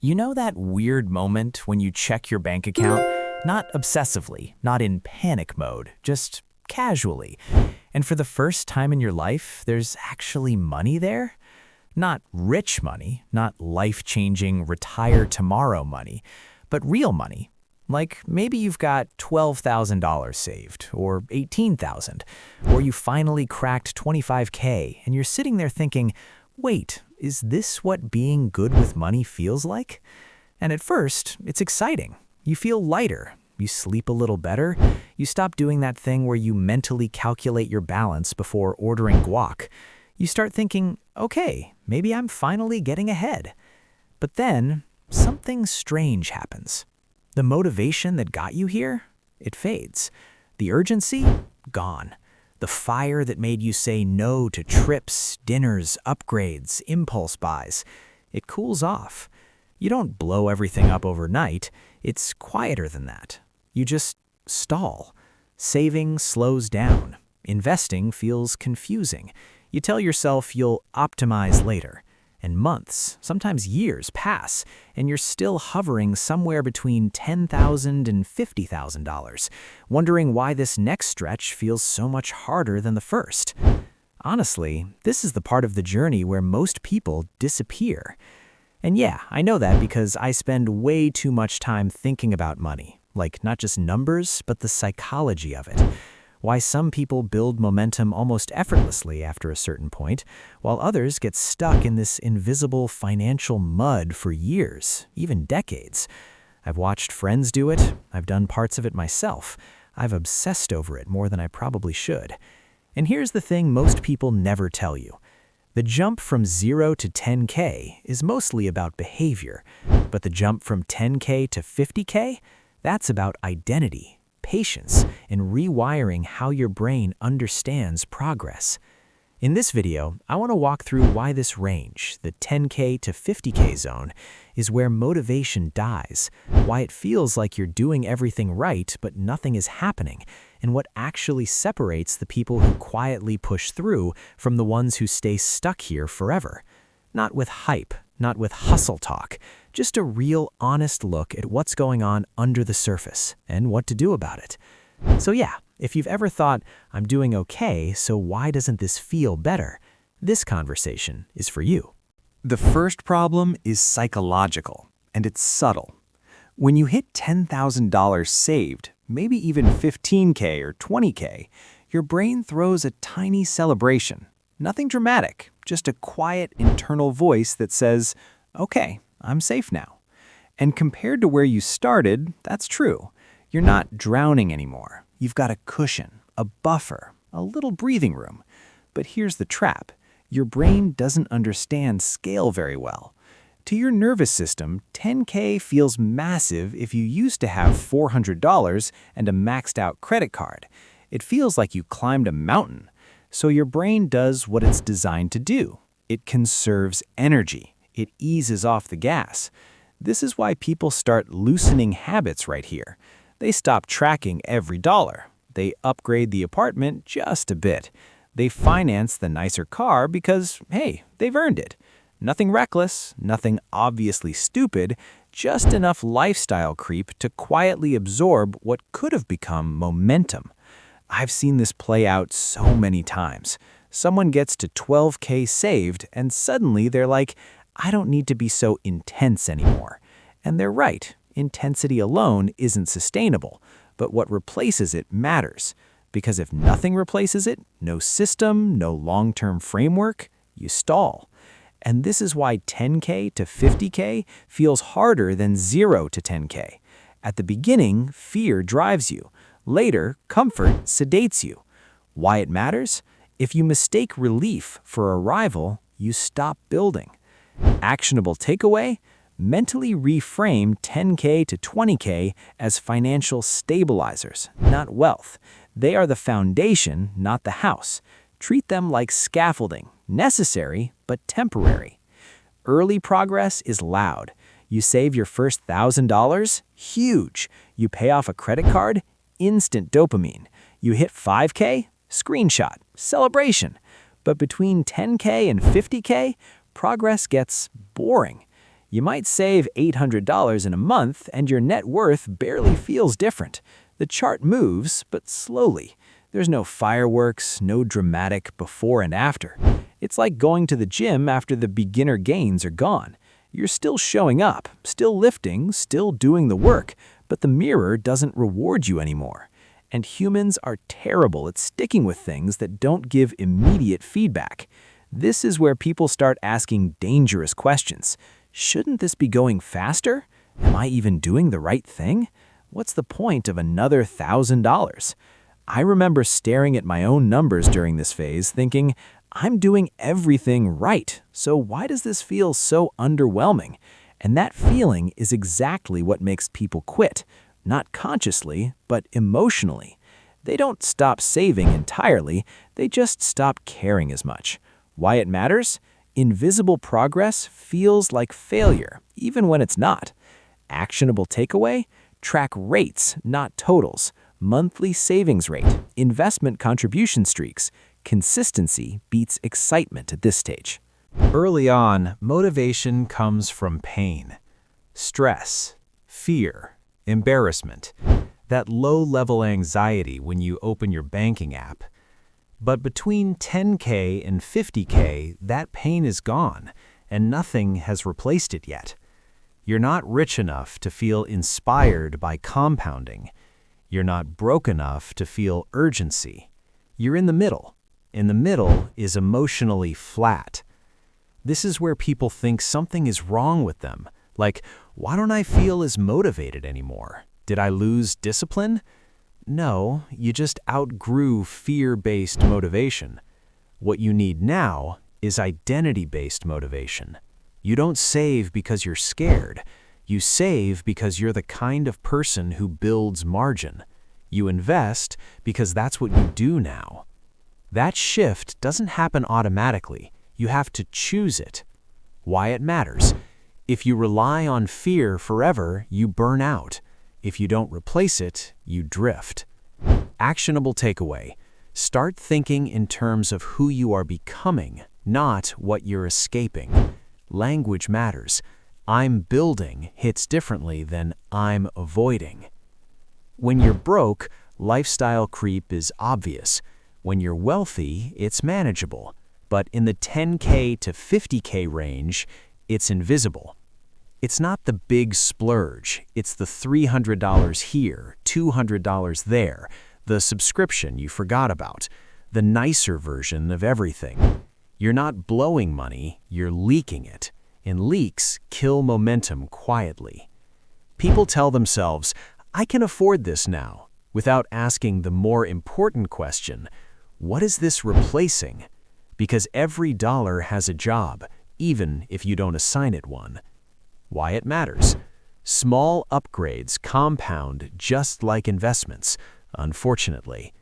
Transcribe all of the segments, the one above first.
You know that weird moment when you check your bank account? Not obsessively, not in panic mode, just casually. And for the first time in your life, there's actually money there? Not rich money, not life-changing retire tomorrow money, but real money. Like maybe you've got $12,000 saved, or $18,000, or you finally cracked 25K and you're sitting there thinking, wait, is this what being good with money feels like? And at first, it's exciting. You feel lighter. You sleep a little better. You stop doing that thing where you mentally calculate your balance before ordering guac. You start thinking, okay, maybe I'm finally getting ahead. But then, something strange happens. The motivation that got you here, it fades. The urgency, gone. The fire that made you say no to trips, dinners, upgrades, impulse buys, it cools off. You don't blow everything up overnight. It's quieter than that. You just stall. Saving slows down. Investing feels confusing. You tell yourself you'll optimize later. And months, sometimes years, pass, and you're still hovering somewhere between $10,000 and $50,000, wondering why this next stretch feels so much harder than the first. Honestly, this is the part of the journey where most people disappear. And yeah, I know that because I spend way too much time thinking about money, like not just numbers, but the psychology of it. Why some people build momentum almost effortlessly after a certain point, while others get stuck in this invisible financial mud for years, even decades. I've watched friends do it. I've done parts of it myself. I've obsessed over it more than I probably should. And here's the thing most people never tell you. The jump from 0 to 10K is mostly about behavior, but the jump from 10K to 50K, that's about identity, patience, and rewiring how your brain understands progress. In this video, I want to walk through why this range, the 10K to 50K zone, is where motivation dies, why it feels like you're doing everything right but nothing is happening, and what actually separates the people who quietly push through from the ones who stay stuck here forever. Not with hype, not with hustle talk, just a real honest look at what's going on under the surface and what to do about it. So yeah, if you've ever thought, I'm doing okay, so why doesn't this feel better? This conversation is for you. The first problem is psychological, and it's subtle. When you hit $10,000 saved, maybe even 15K or 20K, your brain throws a tiny celebration. Nothing dramatic, just a quiet internal voice that says, okay, I'm safe now. And compared to where you started, that's true. You're not drowning anymore. You've got a cushion, a buffer, a little breathing room. But here's the trap. Your brain doesn't understand scale very well. To your nervous system, 10K feels massive if you used to have $400 and a maxed out credit card. It feels like you climbed a mountain. So your brain does what it's designed to do. It conserves energy. It eases off the gas. This is why people start loosening habits right here. They stop tracking every dollar. They upgrade the apartment just a bit. They finance the nicer car because, hey, they've earned it. Nothing reckless, nothing obviously stupid, just enough lifestyle creep to quietly absorb what could have become momentum. I've seen this play out so many times. Someone gets to 12K saved and suddenly they're like, I don't need to be so intense anymore. And they're right. Intensity alone isn't sustainable, but what replaces it matters. Because if nothing replaces it, no system, no long-term framework, you stall. And this is why 10K to 50K feels harder than 0 to 10K. At the beginning, fear drives you. Later, comfort sedates you. Why it matters? If you mistake relief for arrival, you stop building. Actionable takeaway? Mentally reframe 10K to 20K as financial stabilizers, not wealth. They are the foundation, not the house. Treat them like scaffolding, necessary but temporary. Early progress is loud. You save your first $1,000? Huge. You pay off a credit card? Instant dopamine. You hit 5K? Screenshot, celebration. But between 10K and 50K, progress gets boring. You might save $800 in a month and your net worth barely feels different. The chart moves, but slowly. There's no fireworks, no dramatic before and after. It's like going to the gym after the beginner gains are gone. You're still showing up, still lifting, still doing the work, but the mirror doesn't reward you anymore. And humans are terrible at sticking with things that don't give immediate feedback. This is where people start asking dangerous questions. Shouldn't this be going faster? Am I even doing the right thing? What's the point of another $1,000? I remember staring at my own numbers during this phase, thinking, I'm doing everything right, so why does this feel so underwhelming? And that feeling is exactly what makes people quit, not consciously, but emotionally. They don't stop saving entirely, they just stop caring as much. Why it matters? Invisible progress feels like failure, even when it's not. Actionable takeaway? Track rates, not totals. Monthly savings rate, investment contribution streaks. Consistency beats excitement at this stage. Early on, motivation comes from pain, stress, fear, embarrassment, that low-level anxiety when you open your banking app. But between 10K and 50K, that pain is gone, and nothing has replaced it yet. You're not rich enough to feel inspired by compounding. You're not broke enough to feel urgency. You're in the middle. In the middle is emotionally flat. This is where people think something is wrong with them. Like, why don't I feel as motivated anymore? Did I lose discipline? No, you just outgrew fear-based motivation. What you need now is identity-based motivation. You don't save because you're scared. You save because you're the kind of person who builds margin. You invest because that's what you do now. That shift doesn't happen automatically. You have to choose it. Why it matters. If you rely on fear forever, you burn out. If you don't replace it, you drift. Actionable takeaway. Start thinking in terms of who you are becoming, not what you're escaping. Language matters. I'm building hits differently than I'm avoiding. When you're broke, lifestyle creep is obvious. When you're wealthy, it's manageable. But in the 10K to 50K range, it's invisible. It's not the big splurge. It's the $300 here, $200 there, the subscription you forgot about, the nicer version of everything. You're not blowing money, you're leaking it. And leaks kill momentum quietly. People tell themselves, I can afford this now, without asking the more important question, what is this replacing? Because every dollar has a job, even if you don't assign it one. Why it matters. Small upgrades compound just like investments, unfortunately.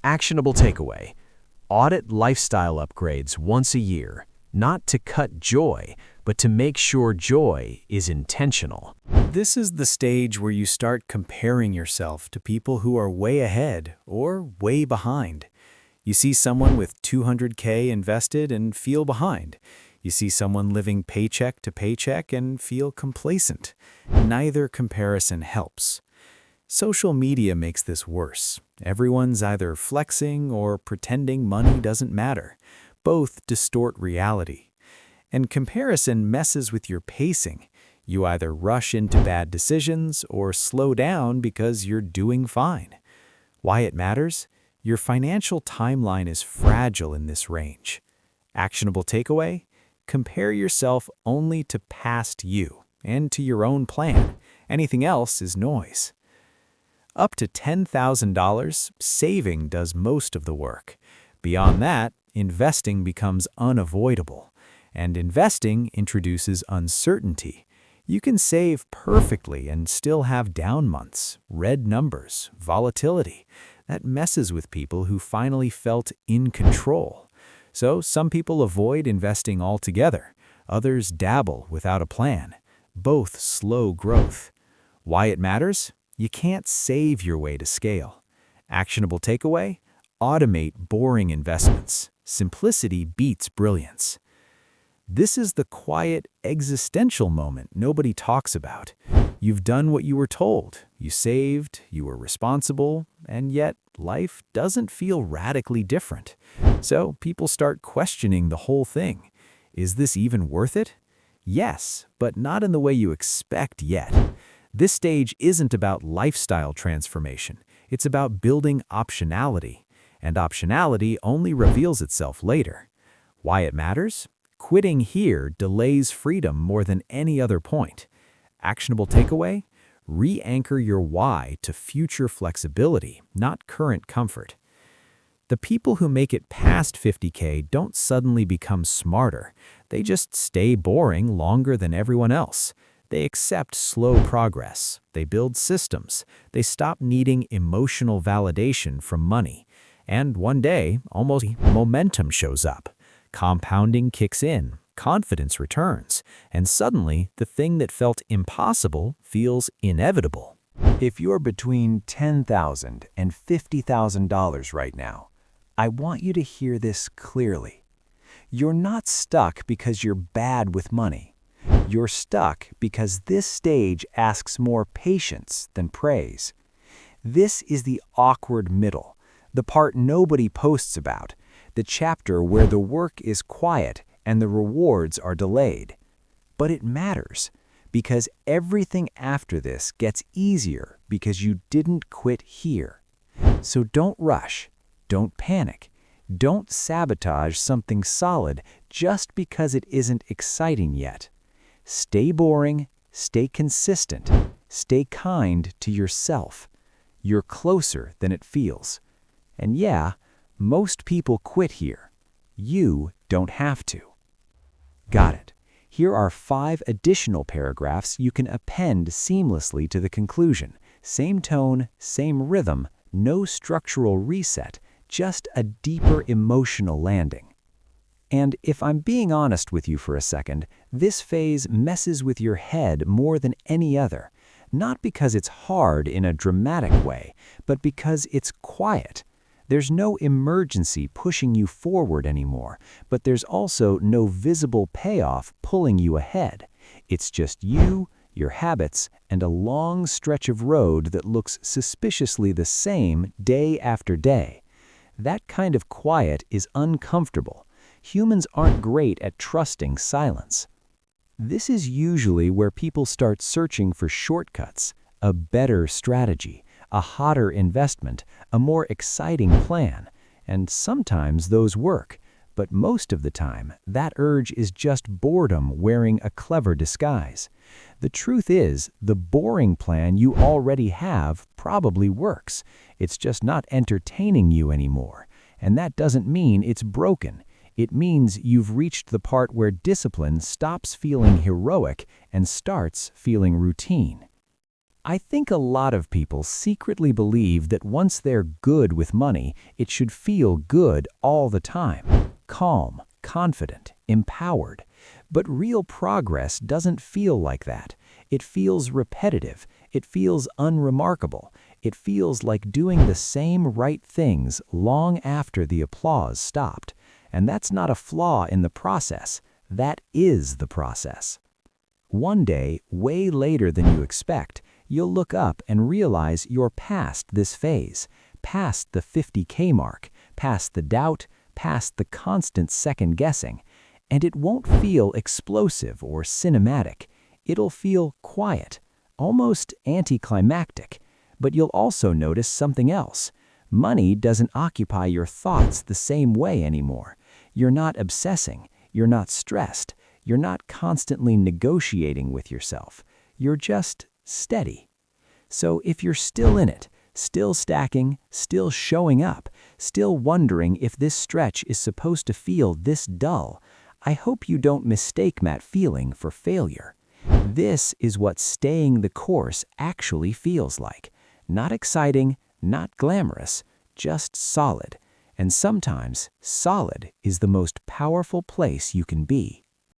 Actionable takeaway. Audit lifestyle upgrades once a year, not to cut joy, but to make sure joy is intentional. This is the stage where you start comparing yourself to people who are way ahead or way behind. You see someone with 200K invested and feel behind. You see someone living paycheck to paycheck and feel complacent. Neither comparison helps. Social media makes this worse. Everyone's either flexing or pretending money doesn't matter. Both distort reality. And comparison messes with your pacing. You either rush into bad decisions or slow down because you're doing fine. Why it matters? Your financial timeline is fragile in this range. Actionable takeaway? Compare yourself only to past you and to your own plan. Anything else is noise. Up to $10,000, saving does most of the work. Beyond that, investing becomes unavoidable. And investing introduces uncertainty. You can save perfectly and still have down months, red numbers, volatility. That messes with people who finally felt in control. So some people avoid investing altogether. Others dabble without a plan. Both slow growth. Why it matters? You can't save your way to scale. Actionable takeaway? Automate boring investments. Simplicity beats brilliance. This is the quiet, existential moment nobody talks about. You've done what you were told, you saved, you were responsible, and yet life doesn't feel radically different. So people start questioning the whole thing. Is this even worth it? Yes, but not in the way you expect yet. This stage isn't about lifestyle transformation. It's about building optionality. And optionality only reveals itself later. Why it matters? Quitting here delays freedom more than any other point. Actionable takeaway? Re-anchor your why to future flexibility, not current comfort. The people who make it past 50K don't suddenly become smarter. They just stay boring longer than everyone else. They accept slow progress. They build systems. They stop needing emotional validation from money. And one day, almost momentum shows up. Compounding kicks in, confidence returns, and suddenly the thing that felt impossible feels inevitable. If you're between $10,000 and $50,000 right now, I want you to hear this clearly. You're not stuck because you're bad with money. You're stuck because this stage asks more patience than praise. This is the awkward middle, the part nobody posts about, the chapter where the work is quiet and the rewards are delayed. But it matters, because everything after this gets easier because you didn't quit here. So don't rush, don't panic, don't sabotage something solid just because it isn't exciting yet. Stay boring, stay consistent, stay kind to yourself. You're closer than it feels. And yeah, most people quit here. You don't have to. Got it. Here are 5 additional paragraphs you can append seamlessly to the conclusion. Same tone, same rhythm, no structural reset, just a deeper emotional landing. And if I'm being honest with you for a second, this phase messes with your head more than any other. Not because it's hard in a dramatic way, but because it's quiet. There's no emergency pushing you forward anymore, but there's also no visible payoff pulling you ahead. It's just you, your habits, and a long stretch of road that looks suspiciously the same day after day. That kind of quiet is uncomfortable. Humans aren't great at trusting silence. This is usually where people start searching for shortcuts, a better strategy, a hotter investment, a more exciting plan. And sometimes those work, but most of the time, that urge is just boredom wearing a clever disguise. The truth is, the boring plan you already have probably works. It's just not entertaining you anymore. And that doesn't mean it's broken. It means you've reached the part where discipline stops feeling heroic and starts feeling routine. I think a lot of people secretly believe that once they're good with money, it should feel good all the time. Calm, confident, empowered. But real progress doesn't feel like that. It feels repetitive. It feels unremarkable. It feels like doing the same right things long after the applause stopped. And that's not a flaw in the process. That is the process. One day, way later than you expect, you'll look up and realize you're past this phase, past the 50K mark, past the doubt, past the constant second-guessing. And it won't feel explosive or cinematic. It'll feel quiet, almost anticlimactic. But you'll also notice something else. Money doesn't occupy your thoughts the same way anymore. You're not obsessing. You're not stressed. You're not constantly negotiating with yourself. You're just steady. So if you're still in it, still stacking, still showing up, still wondering if this stretch is supposed to feel this dull, I hope you don't mistake that feeling for failure. This is what staying the course actually feels like. Not exciting, not glamorous, just solid. And sometimes, solid is the most powerful place you can be.